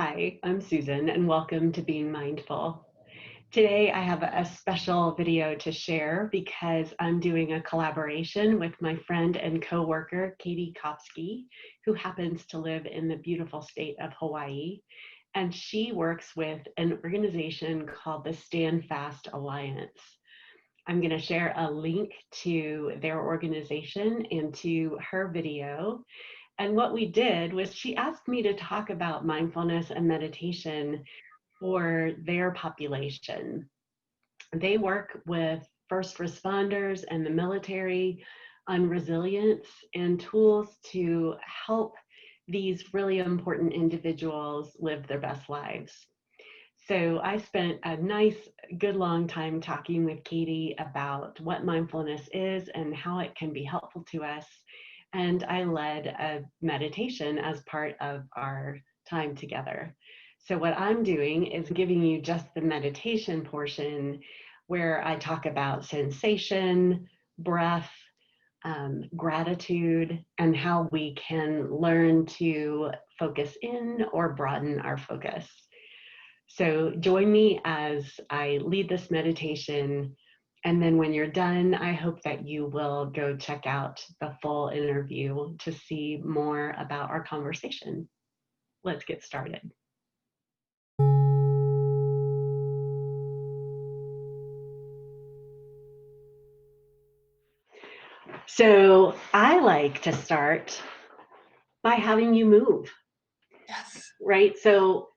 Hi, I'm Susan, and welcome to Being Mindful. Today, I have a special video to share because I'm doing a collaboration with my friend and coworker, Katie Copeskey, who happens to live in the beautiful state of Hawaii. And she works with an organization called the StandFast Alliance. I'm going to share a link to their organization and to her video. And what we did was she asked me to talk about mindfulness and meditation for their population. They work with first responders and the military on resilience and tools to help these really important individuals live their best lives. So I spent a nice, good long time talking with Katie about what mindfulness is and how it can be helpful to us. And I led a meditation as part of our time together. So what I'm doing is giving you just the meditation portion where I talk about sensation, breath, gratitude, and how we can learn to focus in or broaden our focus. So join me as I lead this meditation. And then when you're done, I hope that you will go check out the full interview to see more about our conversation. Let's get started. So I like to start by having you move. Yes. Right? So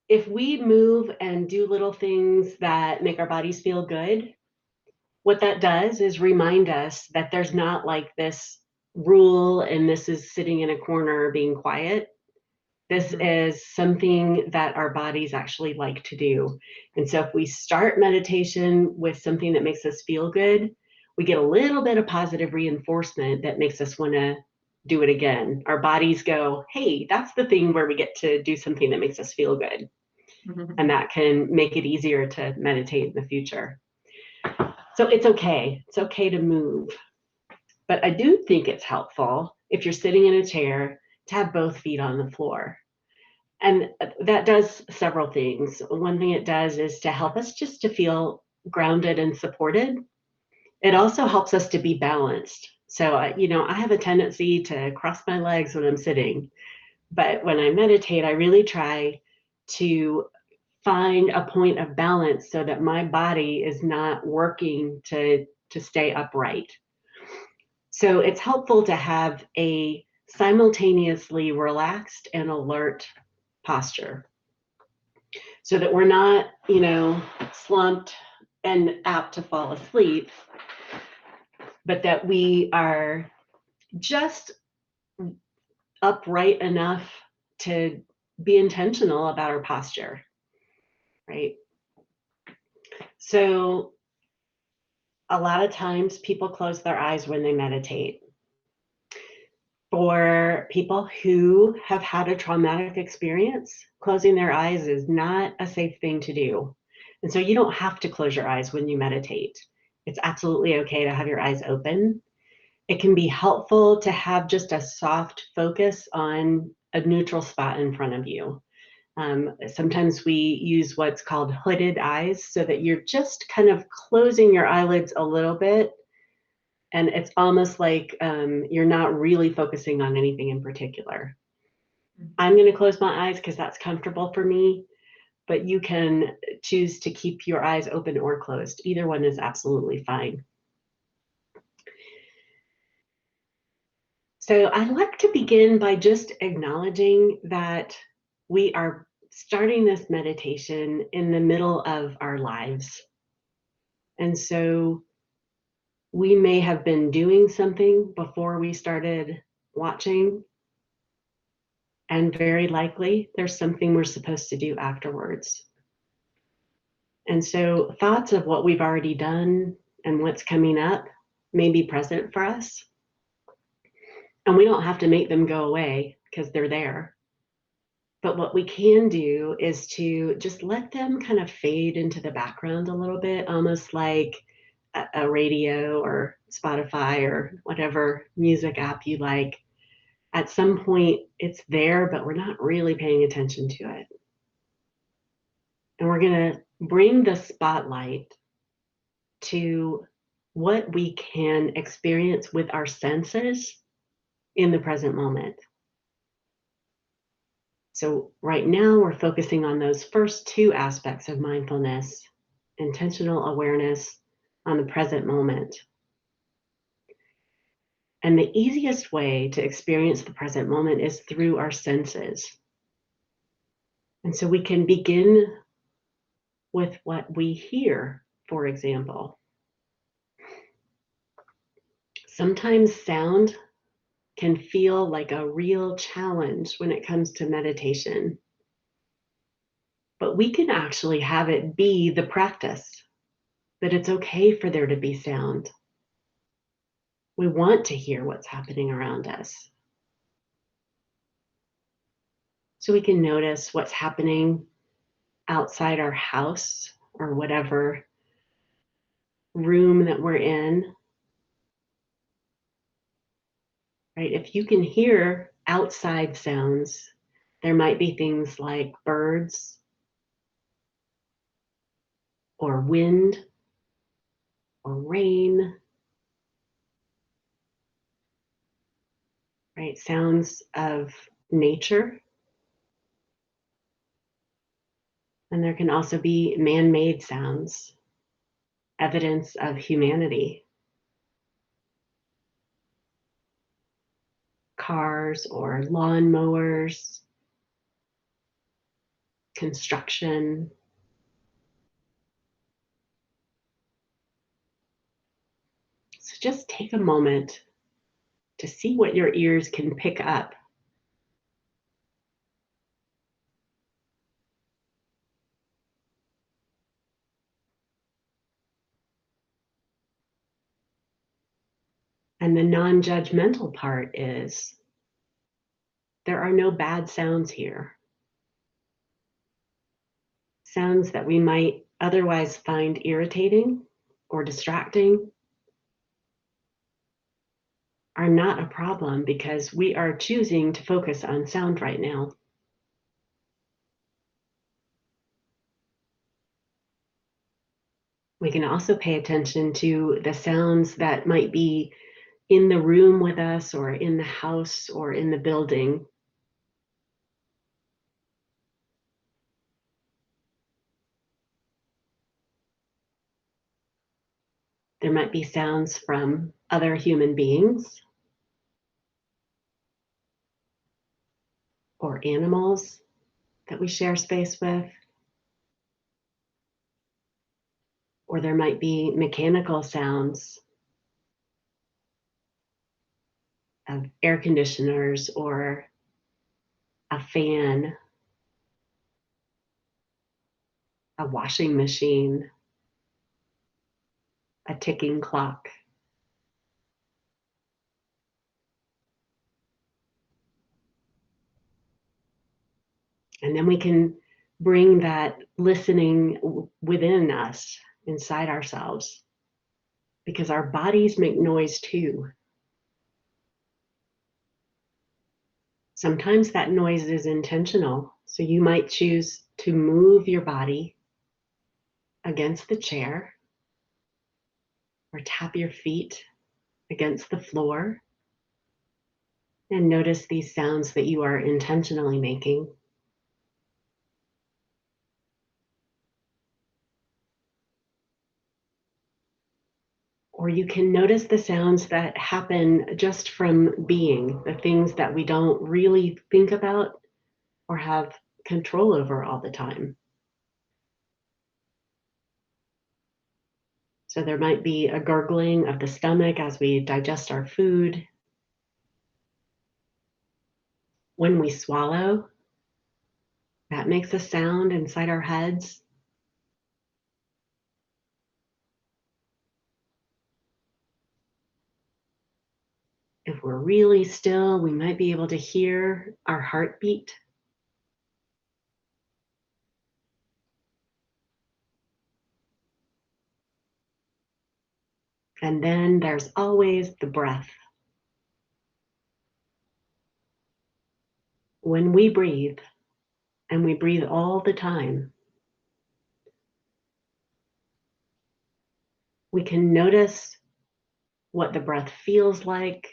if we move and do little things that make our bodies feel good, what that does is remind us that there's not like this rule and this is sitting in a corner being quiet. This is something that our bodies actually like to do. And so if we start meditation with something that makes us feel good, we get a little bit of positive reinforcement that makes us want to do it again. Our bodies go, hey, that's the thing where we get to do something that makes us feel good. And that can make it easier to meditate in the future. So it's okay. It's okay to move. But I do think it's helpful if you're sitting in a chair to have both feet on the floor. And that does several things. One thing it does is to help us just to feel grounded and supported. It also helps us to be balanced. So, I have a tendency to cross my legs when I'm sitting. But when I meditate, I really try to find a point of balance so that my body is not working to stay upright. So it's helpful to have a simultaneously relaxed and alert posture so that we're not, slumped and apt to fall asleep, but that we are just upright enough to be intentional about our posture, right? So a lot of times people close their eyes when they meditate. For people who have had a traumatic experience, closing their eyes is not a safe thing to do. And so you don't have to close your eyes when you meditate. It's absolutely okay to have your eyes open. It can be helpful to have just a soft focus on a neutral spot in front of you. Sometimes we use what's called hooded eyes so that you're just kind of closing your eyelids a little bit. And it's almost like you're not really focusing on anything in particular. I'm going to close my eyes because that's comfortable for me, but you can choose to keep your eyes open or closed. Either one is absolutely fine. So I'd like to begin by just acknowledging that we are starting this meditation in the middle of our lives. And so we may have been doing something before we started watching, and very likely there's something we're supposed to do afterwards. And so thoughts of what we've already done and what's coming up may be present for us. And we don't have to make them go away because they're there. But what we can do is to just let them kind of fade into the background a little bit, almost like a radio or Spotify or whatever music app you like. At some point, it's there, but we're not really paying attention to it. And we're going to bring the spotlight to what we can experience with our senses in the present moment. So, right now, we're focusing on those first two aspects of mindfulness: intentional awareness on the present moment. And the easiest way to experience the present moment is through our senses. And so we can begin with what we hear, for example. Sometimes sound can feel like a real challenge when it comes to meditation, but we can actually have it be the practice, that it's okay for there to be sound. We want to hear what's happening around us. So we can notice what's happening outside our house or whatever room that we're in, right? If you can hear outside sounds, there might be things like birds or wind or rain, right? Sounds of nature. And there can also be man-made sounds, evidence of humanity, cars or lawnmowers, construction. So just take a moment to see what your ears can pick up. And the non-judgmental part is there are no bad sounds here. Sounds that we might otherwise find irritating or distracting are not a problem because we are choosing to focus on sound right now. We can also pay attention to the sounds that might be in the room with us or in the house or in the building. There might be sounds from other human beings or animals that we share space with. Or there might be mechanical sounds of air conditioners or a fan, a washing machine, a ticking clock. And then we can bring that listening within us, inside ourselves, because our bodies make noise too. Sometimes that noise is intentional. So you might choose to move your body against the chair or tap your feet against the floor and notice these sounds that you are intentionally making. Or you can notice the sounds that happen just from being, the things that we don't really think about or have control over all the time. So there might be a gurgling of the stomach as we digest our food. When we swallow, that makes a sound inside our heads. If we're really still, we might be able to hear our heartbeat. And then there's always the breath. When we breathe, and we breathe all the time, We can notice what the breath feels like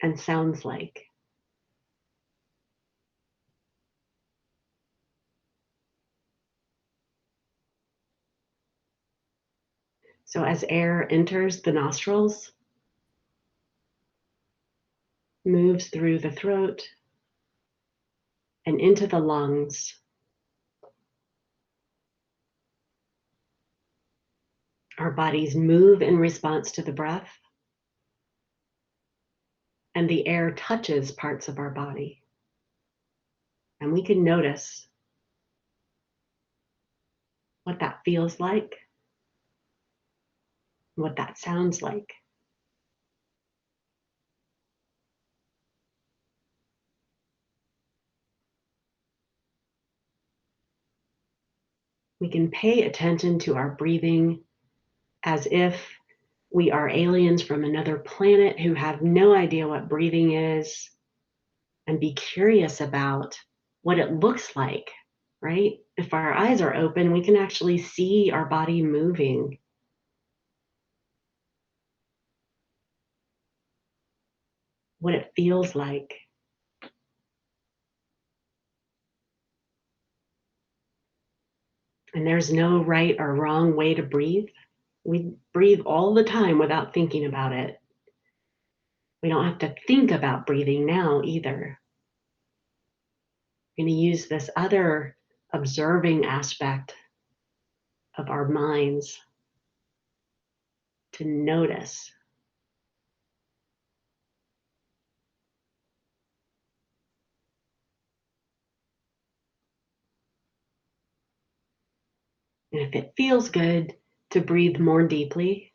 and sounds like. So as air enters the nostrils, moves through the throat and into the lungs, our bodies move in response to the breath, and the air touches parts of our body. And we can notice what that feels like, what that sounds like. We can pay attention to our breathing as if we are aliens from another planet who have no idea what breathing is, and be curious about what it looks like, right? If our eyes are open, we can actually see our body moving. What it feels like. And there's no right or wrong way to breathe. We breathe all the time without thinking about it. We don't have to think about breathing now either. We're going to use this other observing aspect of our minds to notice. And if it feels good to breathe more deeply,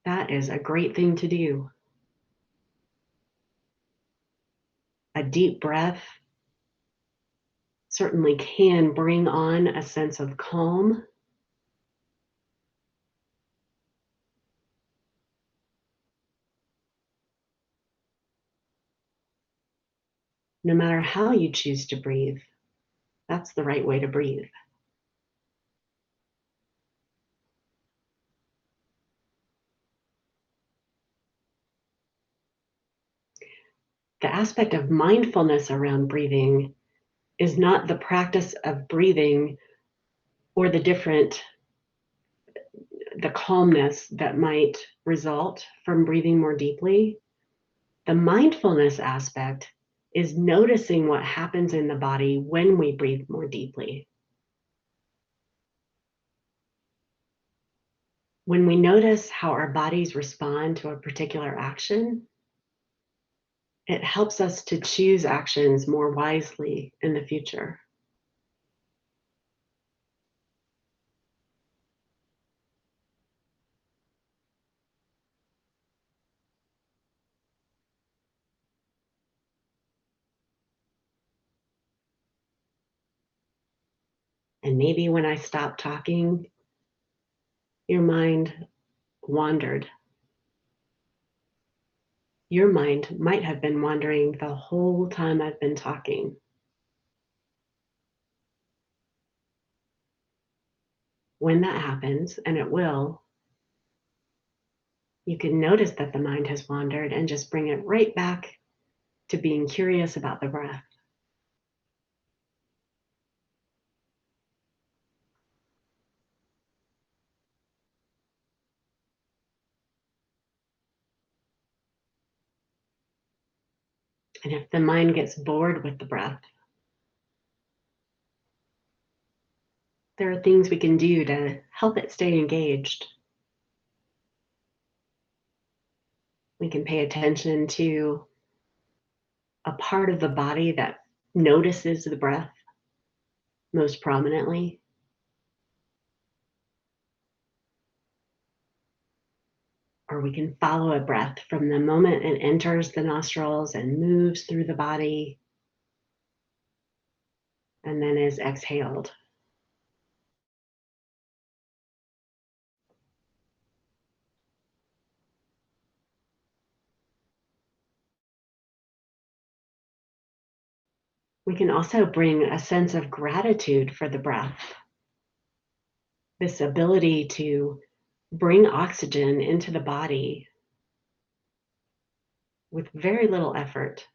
that is a great thing to do. A deep breath certainly can bring on a sense of calm. No matter how you choose to breathe, that's the right way to breathe. The aspect of mindfulness around breathing is not the practice of breathing or the calmness that might result from breathing more deeply. The mindfulness aspect is noticing what happens in the body when we breathe more deeply. When we notice how our bodies respond to a particular action, it helps us to choose actions more wisely in the future. And maybe when I stop talking, your mind wandered. Your mind might have been wandering the whole time I've been talking. When that happens, and it will, you can notice that the mind has wandered and just bring it right back to being curious about the breath. And if the mind gets bored with the breath, there are things we can do to help it stay engaged. We can pay attention to a part of the body that notices the breath most prominently. Or we can follow a breath from the moment it enters the nostrils and moves through the body and then is exhaled. We can also bring a sense of gratitude for the breath. this ability to bring oxygen into the body with very little effort.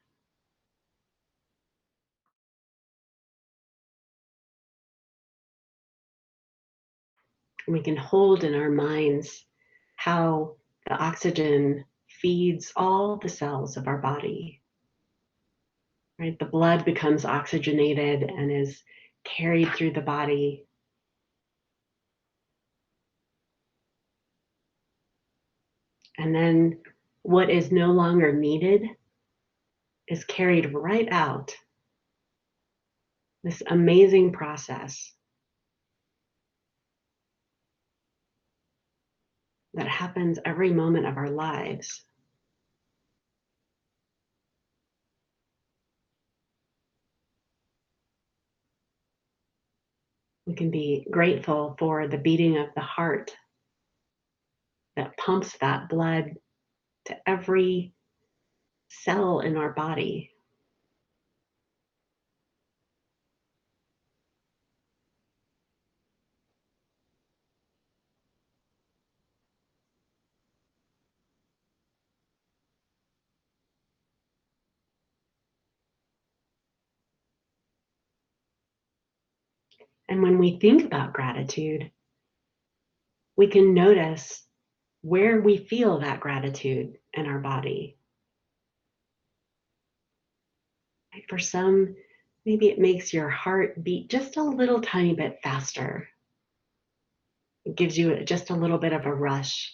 And we can hold in our minds how the oxygen feeds all the cells of our body, right? The blood becomes oxygenated and is carried through the body. And then what is no longer needed is carried right out. This amazing process that happens every moment of our lives. We can be grateful for the beating of the heart that pumps that blood to every cell in our body. And when we think about gratitude, we can notice where we feel that gratitude in our body. For some, maybe it makes your heart beat just a little tiny bit faster. It gives you just a little bit of a rush.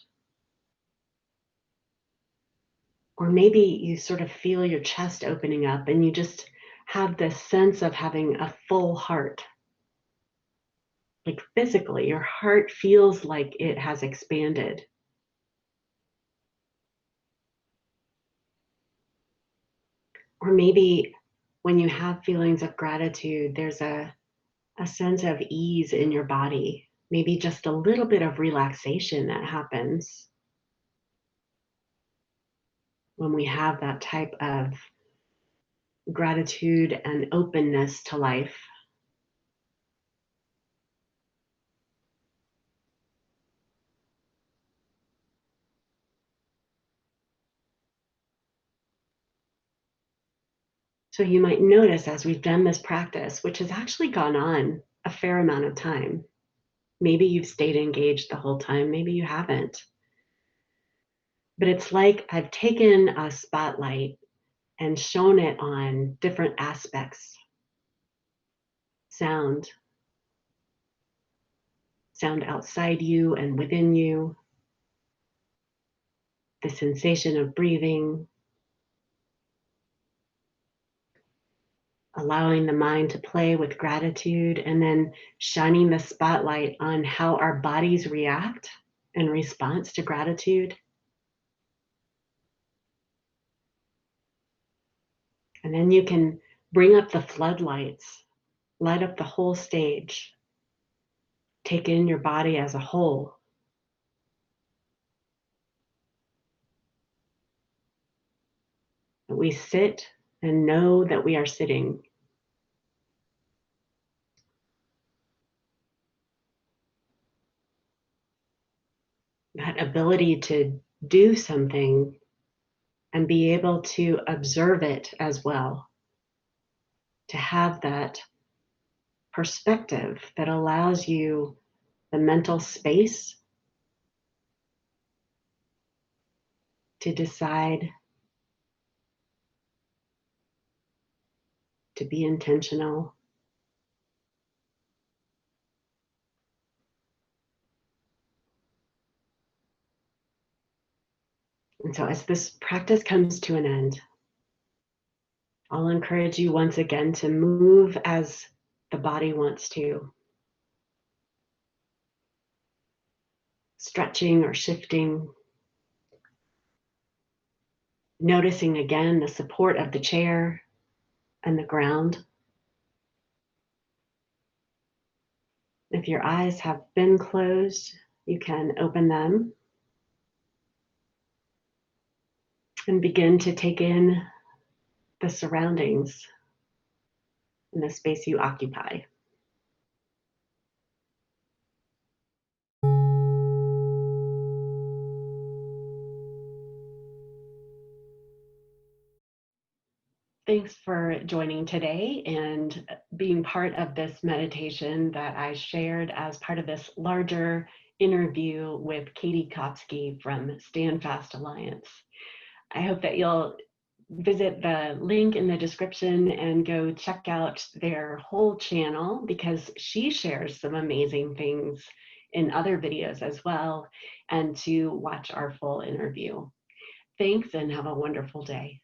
Or maybe you sort of feel your chest opening up and you just have this sense of having a full heart. Like physically, your heart feels like it has expanded. Or maybe when you have feelings of gratitude, there's a sense of ease in your body, maybe just a little bit of relaxation that happens when we have that type of gratitude and openness to life. So you might notice as we've done this practice, which has actually gone on a fair amount of time, maybe you've stayed engaged the whole time, maybe you haven't. But it's like I've taken a spotlight and shown it on different aspects. Sound outside you and within you, the sensation of breathing, allowing the mind to play with gratitude, and then shining the spotlight on how our bodies react in response to gratitude. And then you can bring up the floodlights, light up the whole stage, take in your body as a whole. We sit and know that we are sitting. That ability to do something and be able to observe it as well, to have that perspective that allows you the mental space to decide to be intentional. And so as this practice comes to an end, I'll encourage you once again to move as the body wants to, stretching or shifting, noticing again the support of the chair and the ground. If your eyes have been closed, you can open them and begin to take in the surroundings in the space you occupy. Thanks for joining today and being part of this meditation that I shared as part of this larger interview with Katie Copeskey from StandFast Alliance. I hope that you'll visit the link in the description and go check out their whole channel because she shares some amazing things in other videos as well, and to watch our full interview. Thanks and have a wonderful day.